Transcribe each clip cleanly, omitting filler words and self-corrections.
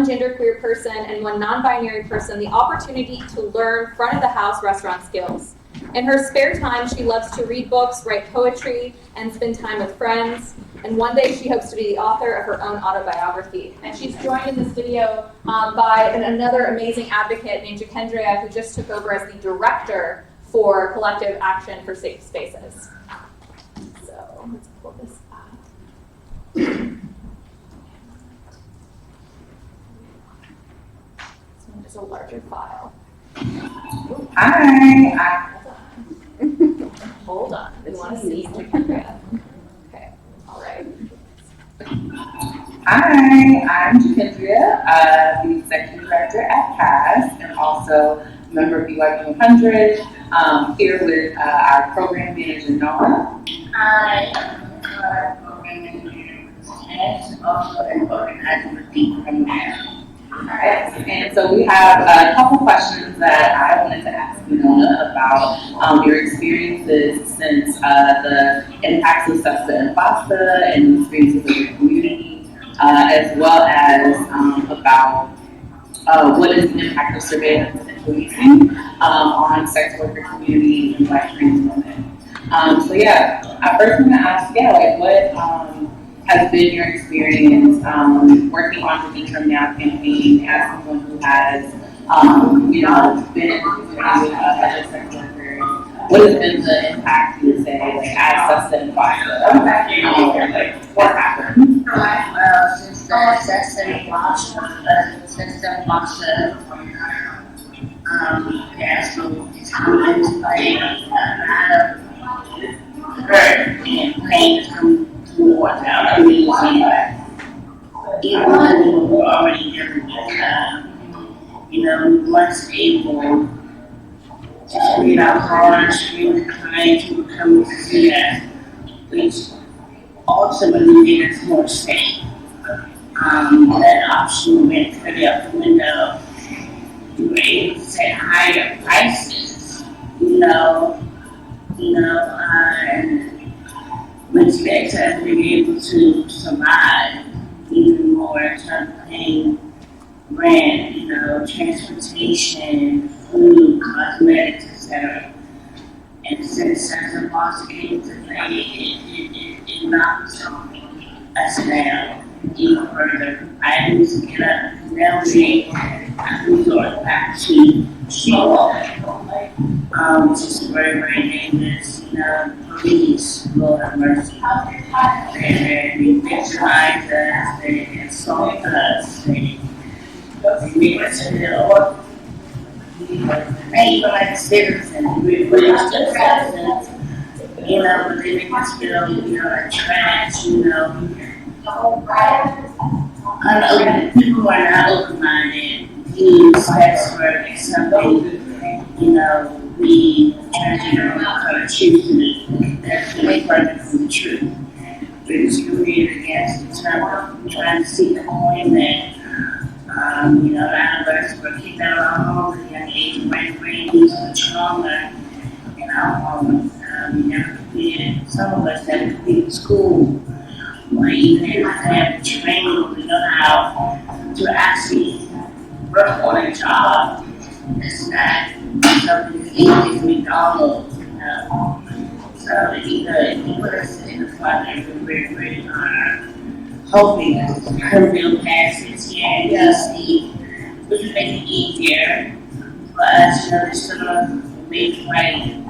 one genderqueer person and one non-binary person the opportunity to learn front-of-the-house restaurant skills. In her spare time, she loves to read books, write poetry, and spend time with friends. And one day she hopes to be the author of her own autobiography. And she's joined in this video by another amazing advocate named Jacendria, who just took over as the director for Collective Action for Safe Spaces. So let's pull this up. This one is a larger file. Hi. Hold on. We want to see Jacendria. Okay. All right. Hi, I'm Jacendria, the Executive Director at CAS and also a member of BYU 100, here with our Program Manager, Nora. Hi, I'm Program Manager, and also an organizer with Deep from there. Alright, and so we have a couple questions that I wanted to ask Nona about your experiences since the impacts of SESTA and FOSTA and the experiences of your community, as well as about what is the impact of surveillance and policing on sex worker community and Black trans women. So yeah, I first want to ask, what has been your experience working on the Become Now campaign as someone who has, been in the community with other sex workers? What has been the impact, you would say, as SESTA and FOSTA? What happened? Well, since the SESTA and FOSTA, so it's come into play, a lot of hurt and pain has come towards our community, even though we were already different. We once able to read our cards, read the clients who were coming to see us, which ultimately made us more safe. That option went pretty out the window. We were able to set higher prices, and which led to us being able to survive even more in terms of paying rent, transportation, food, cosmetics, etc. And since SESTA FOSTA came to play, it knocked us down even further. I didn't used to get up and now I resort back to show which is very, very dangerous. Police, Lord have mercy. They victimize us, they insult us, they make us feel even like citizens, we're just citizens, but they make us feel, like trash, people who are not open-minded view sex work as something, we transgender choose to do. That's really further from the truth. We're discriminated against in terms of trying to seek employment. A lot of us were kicked out of our homes at a young age and ran away due to trauma in our homes. We never completed, some of us never completed school, or even have training to know how to actually work on a job. It's not something as easy as McDonald's, So either you put us in the front and we're hoping her bill passes here in DC, which would make it easier for us, to sort of make right.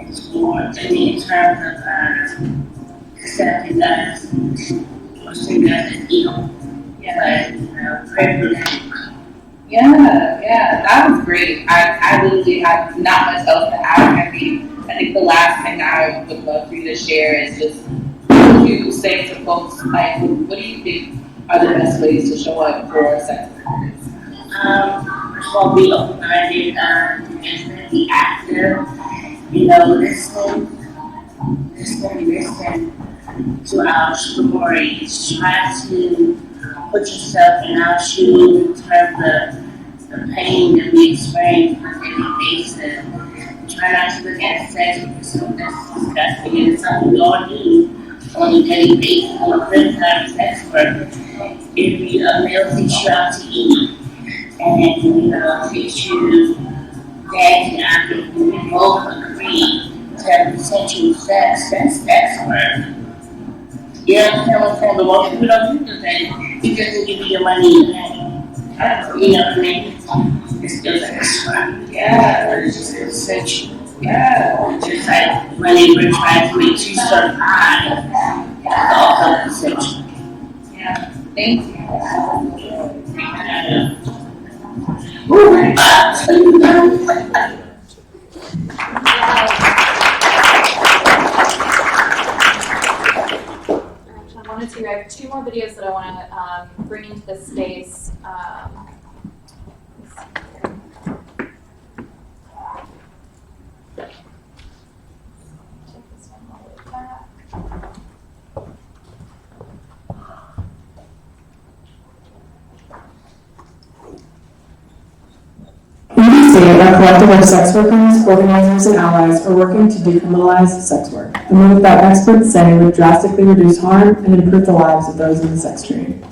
It's more, in terms of accepting us, or seeing us as equal. But, privilege. Yeah, that was great. I literally have not much else to add. I think the last thing I would love for you to share is just what you say to folks, like, what do you think are the best ways to show up for sex workers? First of all, be open-minded, and be active, listen to our stories, try to put yourself in our shoes in terms of the pain that we experience on a daily basis. Try not to look at sex as something that's disgusting, and it's something we all do on a daily basis. We criticize sex work It'd be a meal teach you how to eat, and teach you that we both agree that consensual sex, that's work. You understand what I'm saying? But most people don't do that. You just give you your money and you know what I mean? It's still sex work. Yeah, it's just consensual. Yeah, just like money we're trying to make you survive. It's also consensual. Yeah, thank you. I have 2 more videos that I want to bring into this space. Let's see here. Take this one all the way back. In DC, a collective of sex workers, organizers, and allies are working to decriminalize sex work, a move that experts say would drastically reduce harm and improve the lives of those in the sex trade.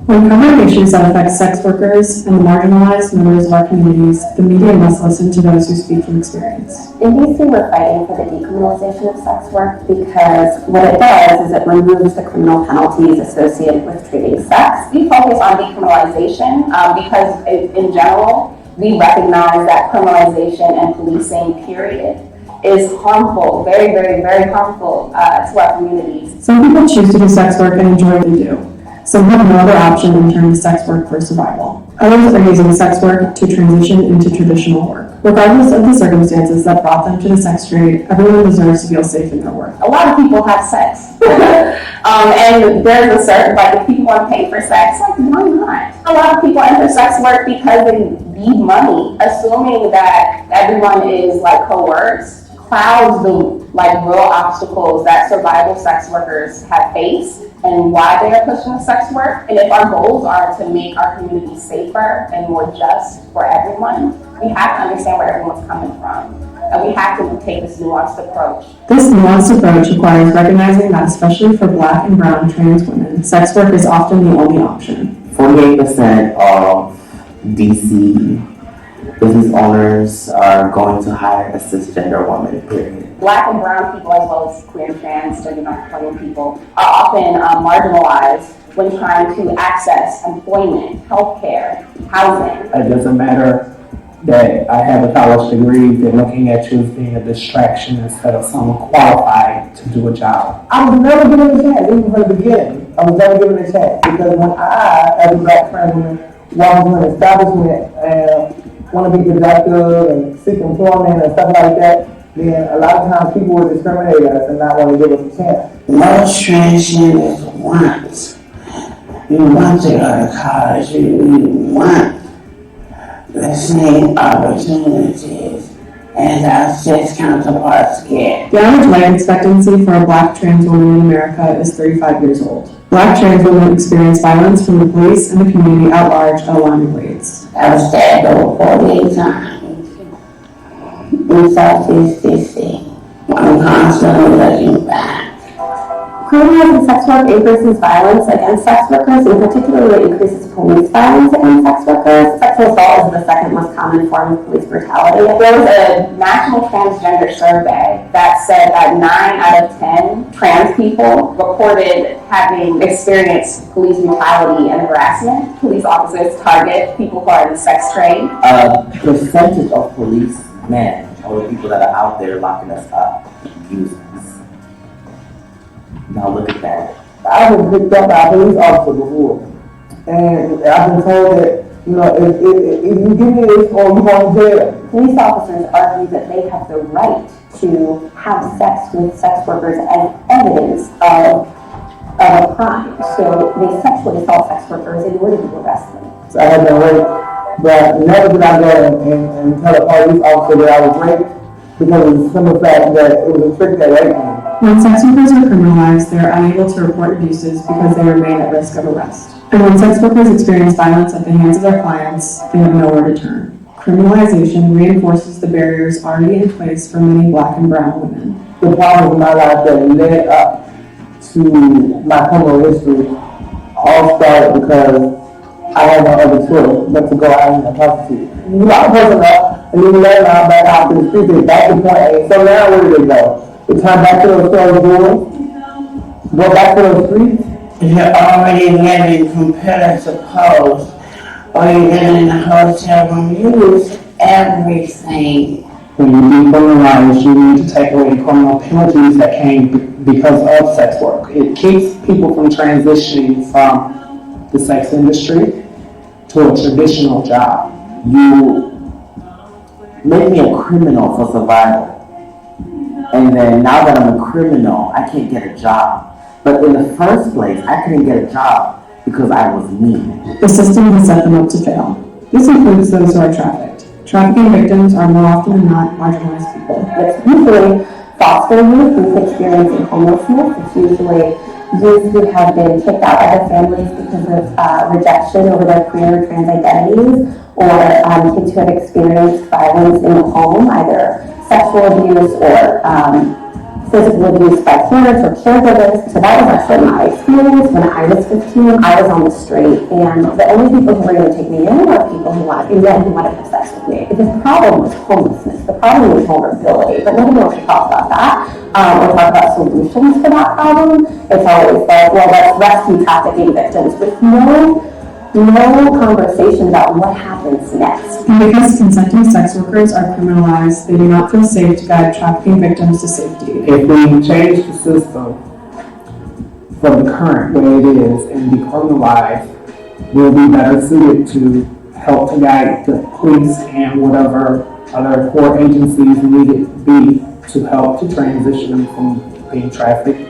When covering issues that affect sex workers and the marginalized members of our communities, the media must listen to those who speak from experience. In DC, we're fighting for the decriminalization of sex work because what it does is it removes the criminal penalties associated with trading sex. We focus on decriminalization because in general, we recognize that criminalization and policing, period, is harmful, very, very, very harmful to our communities. Some people choose to do sex work and enjoy what they do. Some have no other option than turning to sex work for survival. Others are using sex work to transition into traditional work. Regardless of the circumstances that brought them to the sex trade, everyone deserves to feel safe in their work. A lot of people have sex. And there's a certain, if people want to pay for sex, why not? A lot of people enter sex work because they need money, assuming that everyone is coerced, clouds the real obstacles that survival sex workers have faced and why they are pushing sex work. And if our goals are to make our community safer and more just for everyone, we have to understand where everyone's coming from. And we have to take this nuanced approach. This nuanced approach requires recognizing that, especially for Black and brown trans women, sex work is often the only option. 48% of DC business owners are going to hire a cisgender woman, period. Black and brown people, as well as queer and trans, non-binary people, are often marginalized when trying to access employment, healthcare, housing. It doesn't matter that I have a college degree, they're looking at you as being a distraction instead of someone qualified to do a job. I was never given a chance, even from the beginning. I was never given a chance because when I, as a Black trans woman, walk into an establishment and want to be productive and seek employment and stuff like that, then a lot of times people will discriminate against us and not want to give us a chance. Most transgenders want. You want to go to college, you want the same opportunities as our cis counterparts get. The average life expectancy for a Black trans woman in America is 35 years old. Black trans women experience violence from the police and the community at large at alarming rates. I was stabbed over 48 times in Southeast DC. I'm constantly looking back. Criminalizing sex work increases violence against sex workers, and particularly increases police violence against sex workers. Sexual assault is the second most common form of police brutality. There was a national transgender survey that said that 9 out of 10 trans people reported having experienced police brutality and harassment. Police officers target people who are in the sex trade. A percentage of policemen or the people that are out there locking us up use us. Now look at that. I've been picked up by a police officer before, and I've been told that, if you give me this or you want to jail. Police officers argue that they have the right to have sex with sex workers as evidence of a crime. So they sexually assault sex workers in order to arrest them. So I had been raped, but never did I go and tell a police officer that I was raped because of the simple fact that it was a trick that raped me. When sex workers are criminalized, they are unable to report abuses because they remain at risk of arrest. And when sex workers experience violence at the hands of their clients, they have nowhere to turn. Criminalization reinforces the barriers already in place for many Black and brown women. The problems in my life that led up to my criminal history all started because I had no other choice but to go out and prostitute. You know, I wasn't up, and then later on back out to the street, they back to point A. So now where do they go? They turn back to those stores doors, go back to those streets. If you're already living from pillar to post, or you're living in a hotel room, you lose everything. When you decriminalize, you need to take away the criminal penalties that came because of sex work. It keeps people from transitioning from the sex industry to a traditional job. You make me a criminal for survival. And then now that I'm a criminal, I can't get a job. But in the first place, I couldn't get a job because I was me. The system has set them up to fail. This includes those who are trafficked. Trafficking victims are more often than not marginalized people. It's usually foster youth who's experiencing homelessness. It's usually youth who have been kicked out by their families because of rejection over their queer or trans identities, or kids who have experienced violence in the home, either sexual abuse or physical abuse by parents or caregivers. So that was actually my experience. When I was 15, I was on the street, and the only people who were going to take me in were people who wanted to have sex with me. Because the problem was homelessness. The problem was vulnerability. But nobody wants to talk about that or talk about solutions for that problem. It's always like, well, let's rescue trafficking victims with no conversation about what happens next. And because consenting sex workers are criminalized, they do not feel safe to guide trafficking victims to safety. If we change the system from the current way it is and decriminalize, we'll be better suited to help to guide the police and whatever other core agencies needed be to help to transition them from being trafficked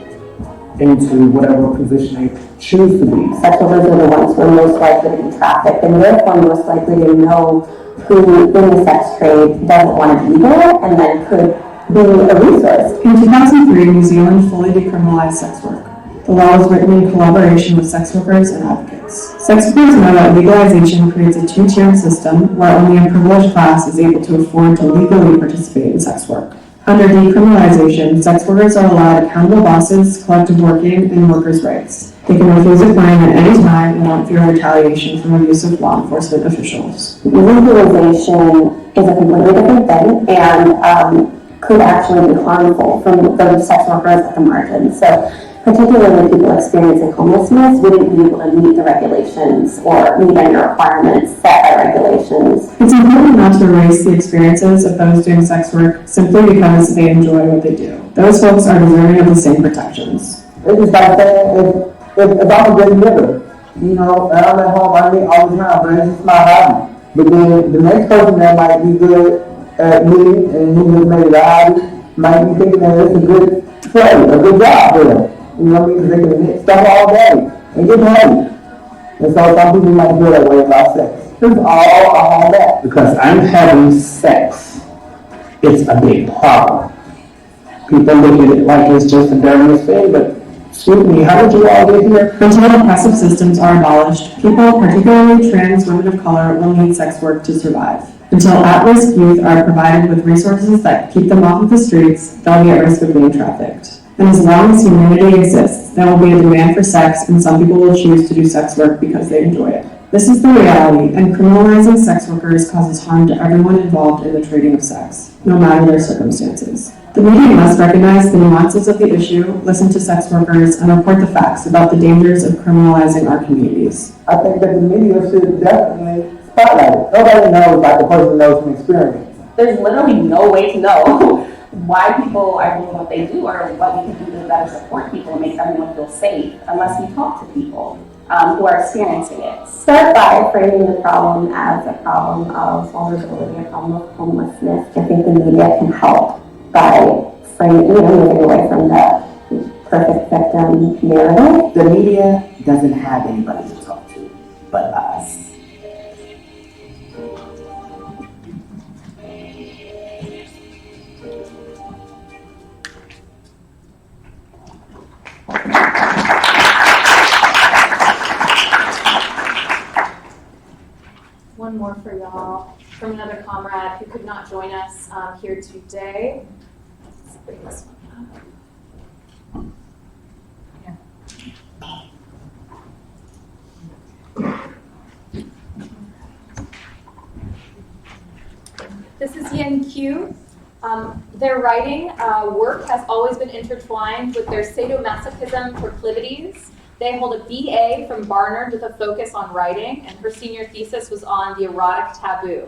into whatever position they choose to be. Sex workers are the ones who are most likely to be trafficked, and therefore most likely to know who in the sex trade doesn't want to be there and then could be a resource. In 2003, New Zealand fully decriminalized sex work. The law was written in collaboration with sex workers and advocates. Sex workers know that legalization creates a two-tiered system where only a privileged class is able to afford to legally participate in sex work. Under decriminalization, sex workers are allowed accountable bosses, collective working, and workers' rights. They can refuse a claim at any time and won't fear retaliation from abusive law enforcement officials. Legalization is a completely different thing and could actually be harmful from those sex workers at the margins. So particularly people experiencing homelessness wouldn't be able to meet the regulations or meet any requirements set by regulations. It's important not to erase the experiences of those doing sex work simply because they enjoy what they do. Those folks are deserving of the same protections. It's just like saying, if I'm a good nigga, you know, and I'm at home, I meet all the time, but it's just my hobby. But then the next person that might be good at me and he just made it a hobby might be thinking that it's a good trade, a good job for them. You know what I mean? Because they can hit stuff all day and get paid. And so some people might feel that way about sex. It's all that. Because I'm having sex, it's a big problem. People look at it like it's just a dirty thing, but excuse me, how did you all get here? Until oppressive systems are abolished, people, particularly trans women of color, will need sex work to survive. Until at-risk youth are provided with resources that keep them off of the streets, they'll be at risk of being trafficked. And as long as humanity exists, there will be a demand for sex, and some people will choose to do sex work because they enjoy it. This is the reality, and criminalizing sex workers causes harm to everyone involved in the trading of sex, no matter their circumstances. The media must recognize the nuances of the issue, listen to sex workers, and report the facts about the dangers of criminalizing our communities. I think that the media should definitely spotlight it. Nobody knows like the person knows from experience. There's literally no way to know why people are doing what they do or what we can do to better support people and make everyone feel safe unless we talk to people who are experiencing it. Start by framing the problem as a problem of vulnerability, a problem of homelessness. I think the media can help by framing, moving away from the perfect victim narrative. The media doesn't have anybody to talk to but us. One more for y'all from another comrade who could not join us here today. Let's bring this one up. This is Yin Q. Their writing work has always been intertwined with their sadomasochism proclivities. They hold a BA from Barnard with a focus on writing, and her senior thesis was on the erotic taboo.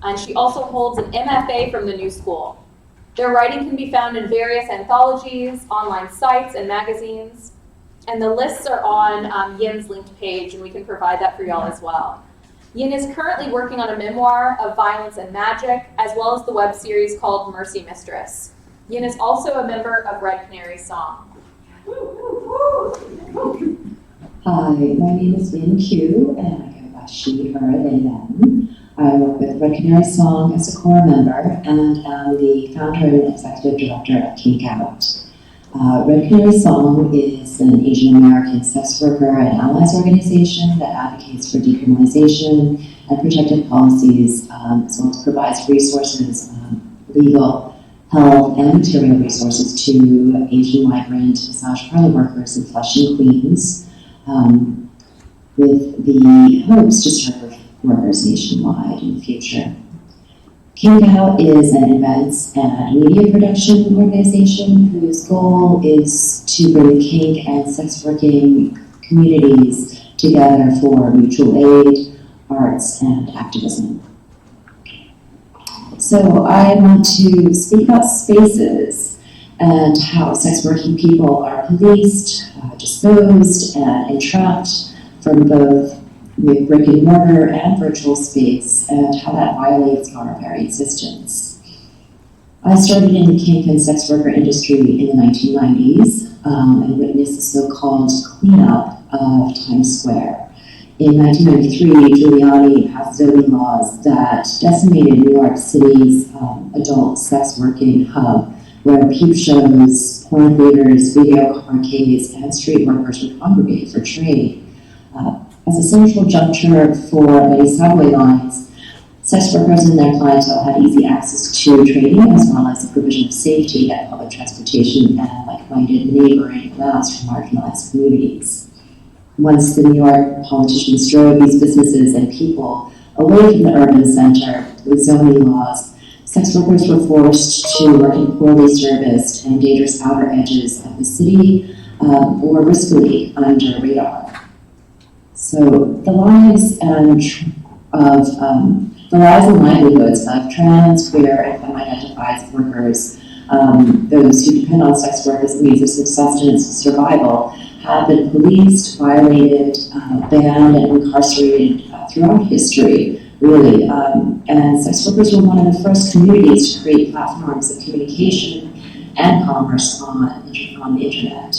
And she also holds an MFA from the New School. Their writing can be found in various anthologies, online sites, and magazines. And the lists are on Yin's linked page, and we can provide that for y'all as well. Yin is currently working on a memoir of violence and magic, as well as the web series called Mercy Mistress. Yin is also a member of Red Canary Song. Hi, my name is Yin Q, and I go by she, her, they, them. I work with Red Canary Song as a core member, and am the founder and executive director of Kink Out. Red Canary Song is an Asian American sex worker and allies organization that advocates for decriminalization and protective policies, as well as provides resources, legal, health, and material resources to Asian migrant massage parlor workers in Flushing, Queens, with the hopes to serve workers nationwide in the future. Kink Out is an events and media production organization whose goal is to bring kink and sex working communities together for mutual aid, arts, and activism. So I want to speak about spaces and how sex working people are policed, disposed, and entrapped from both with brick and mortar and virtual space, and how that violates our very existence. I started in the kink and sex worker industry in the 1990s and witnessed the so-called cleanup of Times Square. In 1993, Giuliani passed zoning laws that decimated New York City's adult sex working hub, where peep shows, porn theaters, video arcades, and street workers would congregate for trade. As a central juncture for many subway lines, sex workers and their clientele had easy access to trading as well as the provision of safety at public transportation and like-minded neighboring routes from marginalized communities. Once the New York politicians drove these businesses and people away from the urban center with zoning laws, sex workers were forced to work in poorly serviced and dangerous outer edges of the city or riskily under radar. So the lives and livelihoods of trans, queer, and femme-identified workers, those who depend on sex work as a means of sustenance and survival, have been policed, violated, banned, and incarcerated throughout history, really. And sex workers were one of the first communities to create platforms of communication and commerce on the internet.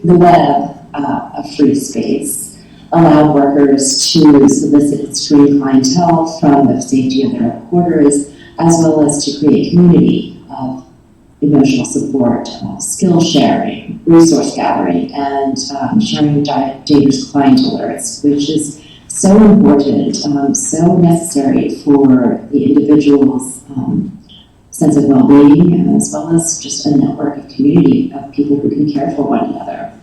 The web, a free space, allowed workers to solicit and screen clientele from the safety of their quarters, as well as to create community of emotional support, skill sharing, resource gathering, and sharing dangerous client alerts, which is so important, so necessary for the individual's sense of well-being, as well as just a network of community of people who can care for one another.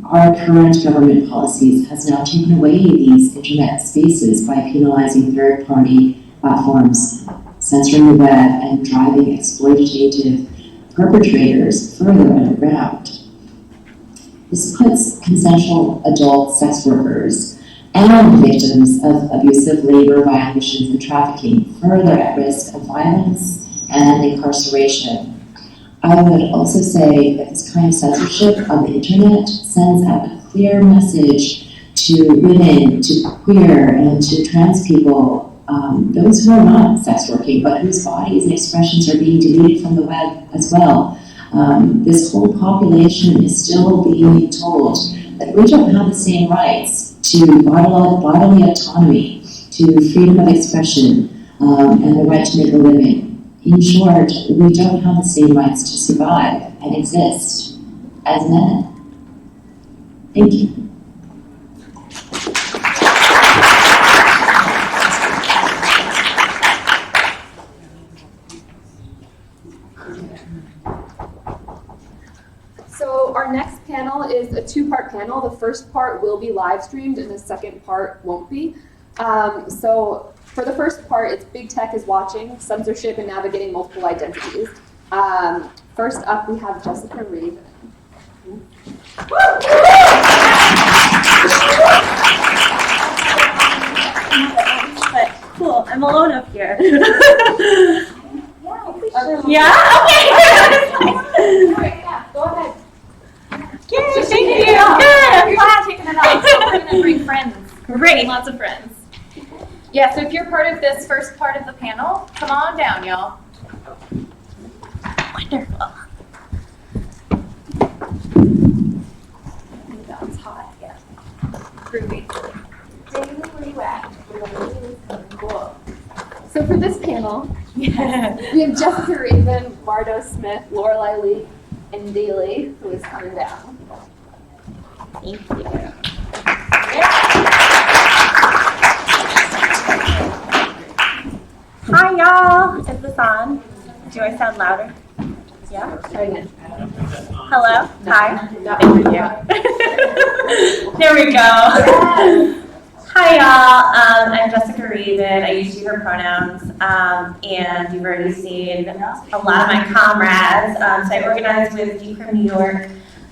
Our current government policies has now taken away these internet spaces by penalizing third-party platforms, censoring the web, and driving exploitative perpetrators further underground. This puts consensual adult sex workers and victims of abusive labor violations and trafficking further at risk of violence and incarceration. I would also say that this kind of censorship on the internet sends out a clear message to women, to queer, and to trans people, those who are not sex working, but whose bodies and expressions are being deleted from the web as well. This whole population is still being told that we don't have the same rights to bodily autonomy, to freedom of expression, and the right to make a living. In short, we don't have the same rights to survive and exist as men. Thank you. So our next panel is a two-part panel. The first part will be live streamed and the second part won't be. So for the first part, it's Big Tech is Watching, Censorship and Navigating Multiple Identities. First up, we have Jessica Reed. But cool, I'm alone up here. Yeah, okay. Go ahead. Yay, Just thank take you. it out. Good, I'm You're glad. not taking it out, so we're gonna bring friends. Great. Lots of friends. Yeah, so if you're part of this first part of the panel, come on down, y'all. Wonderful. That's hot, yeah. Groovy. David, where you at? Cool. So for this panel, Yeah. we have Jessica Raven, Mardo Smith, Lorelei Lee, and Daly, who is coming down. Thank you. Hi, y'all. Is this on? Do I sound louder? Yeah? Try again. Hello? Hi? Thank you. There we go. Hi, y'all. I'm Jessica Raven. I use she, her pronouns. And you've already seen a lot of my comrades. So I organized with Decrim New York.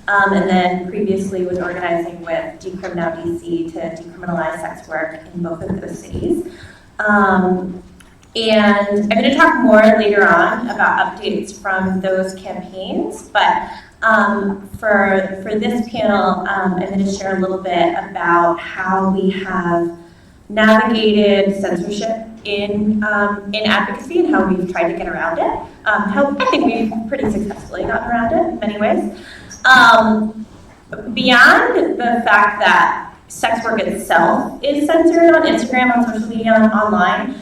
And then previously was organizing with Decrim Now DC to decriminalize sex work in both of those cities. And I'm going to talk more later on about updates from those campaigns, but for this panel, I'm going to share a little bit about how we have navigated censorship in advocacy and how we've tried to get around it. How I think we've pretty successfully gotten around it in many ways. Beyond the fact that sex work itself is censored on Instagram, on social media, online,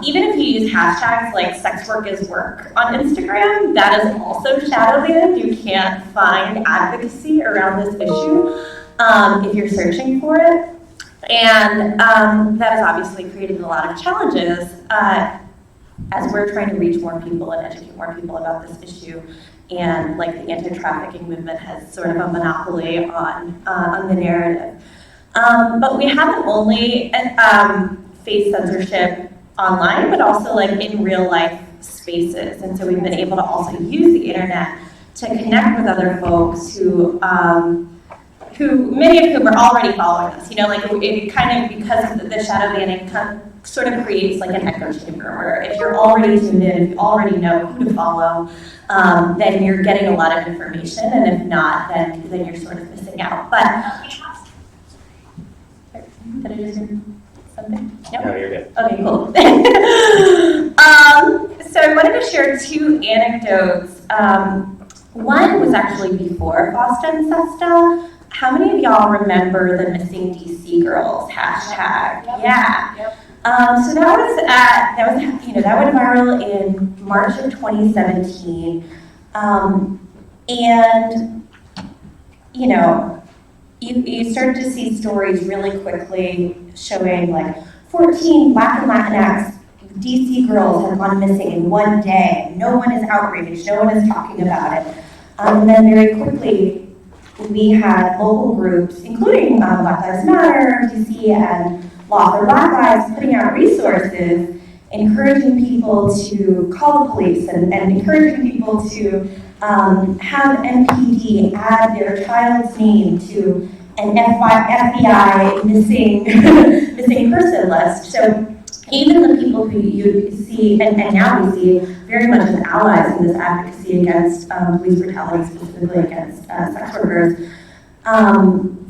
even if you use hashtags like sex work is work on Instagram, that is also shadow banned. You can't find advocacy around this issue if you're searching for it. And that has obviously created a lot of challenges as we're trying to reach more people and educate more people about this issue. And like the anti-trafficking movement has sort of a monopoly on the narrative. But we haven't only faced censorship online, but also like in real life spaces. And so we've been able to also use the internet to connect with other folks who many of whom are already following us. You know, like it kind of, because of the shadow banning sort of creates like an echo chamber where if you're already tuned in, if you already know who to follow, then you're getting a lot of information, and if not, then you're sort of missing out. But did I just do something? Yep. No, you're good. Okay, cool. So I wanted to share two anecdotes. One was actually before FOSTA and SESTA. How many of y'all remember the Missing DC Girls hashtag? Yep. Yeah. Yep. So that went viral in March of 2017, and you know, you start to see stories really quickly showing like 14 Black and Latinx DC girls have gone missing in one day. No one is outraged. No one is talking about it. And then very quickly, we had local groups, including Black Lives Matter, DC, and Law for Black Lives, putting out resources, encouraging people to call the police and encouraging people to have MPD add their child's name to an FBI missing person list. So even the people who you see, and now we see very much as allies in this advocacy against police brutality, specifically against sex workers,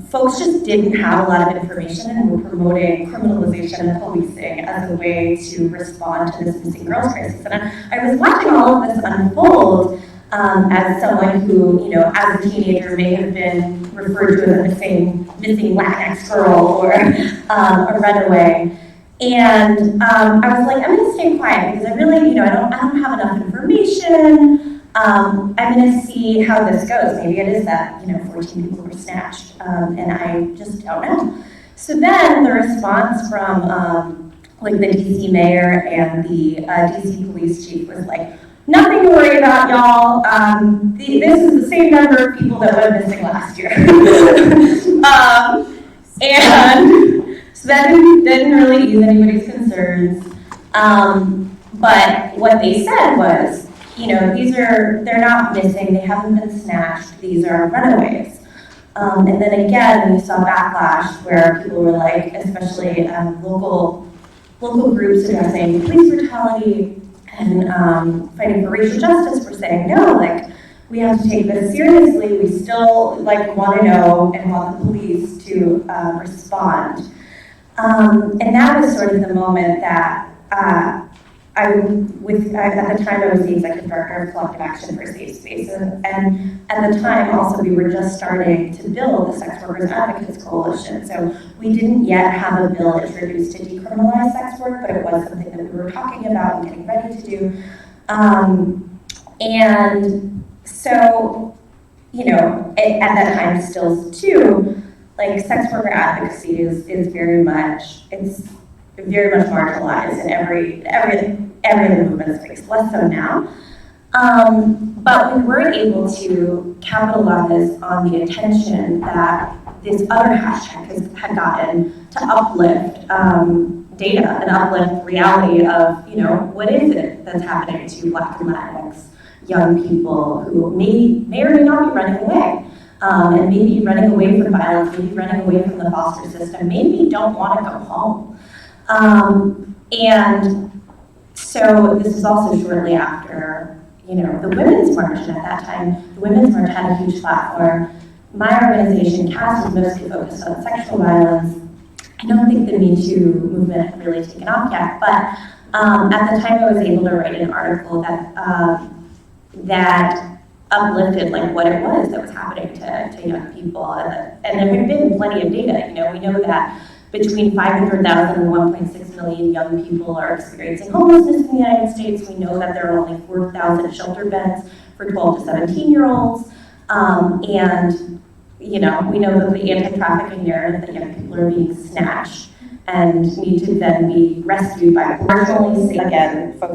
folks just didn't have a lot of information and were promoting criminalization of policing as a way to respond to this missing girls crisis. And I was watching all of this unfold as someone who, you know, as a teenager may have been referred to as a missing Latinx girl or a runaway. And I was like, I'm gonna stay quiet because I really, you know, I don't have enough information. I'm gonna see how this goes. Maybe it is that, you know, 14 people were snatched, and I just don't know. So then the response from like the DC mayor and the DC police chief was like, nothing to worry about, y'all. This is the same number of people that went missing last year. And So that didn't really ease anybody's concerns. But what they said was, they're not missing, they haven't been snatched, these are runaways. And then again, we saw backlash where people were like, especially local groups addressing police brutality and fighting for racial justice, were saying, no, we have to take this seriously. We still want to know and want the police to respond. And that was sort of the moment that at the time I was the executive director of Collective Action for Safe Spaces, and at the time also we were just starting to build the Sex Workers Advocates Coalition. So we didn't yet have a bill introduced to decriminalize sex work, but it was something that we were talking about and getting ready to do. And so, at that time still too, sex worker advocacy is very much marginalized in every other movement space, less so now. But we were able to capitalize on the attention that this other hashtag had gotten to uplift data and uplift reality of, what is it that's happening to Black and Latinx young people who may or may not be running away. And maybe running away from violence, maybe running away from the foster system, maybe don't want to go home. And so this is also shortly after, the Women's March, and at that time, the Women's March had a huge platform. My organization, CAST, was mostly focused on sexual violence. I don't think the Me Too movement had really taken off yet, but at the time I was able to write an article that uplifted what it was that was happening to young people. And there had been plenty of data. We know that between 500,000 and 1.6 million young people are experiencing homelessness in the United States. We know that there are only 4,000 shelter beds for 12 to 17-year-olds. And, we know that the anti-trafficking narrative that young people are being snatched and need to then be rescued by marginally safe, again,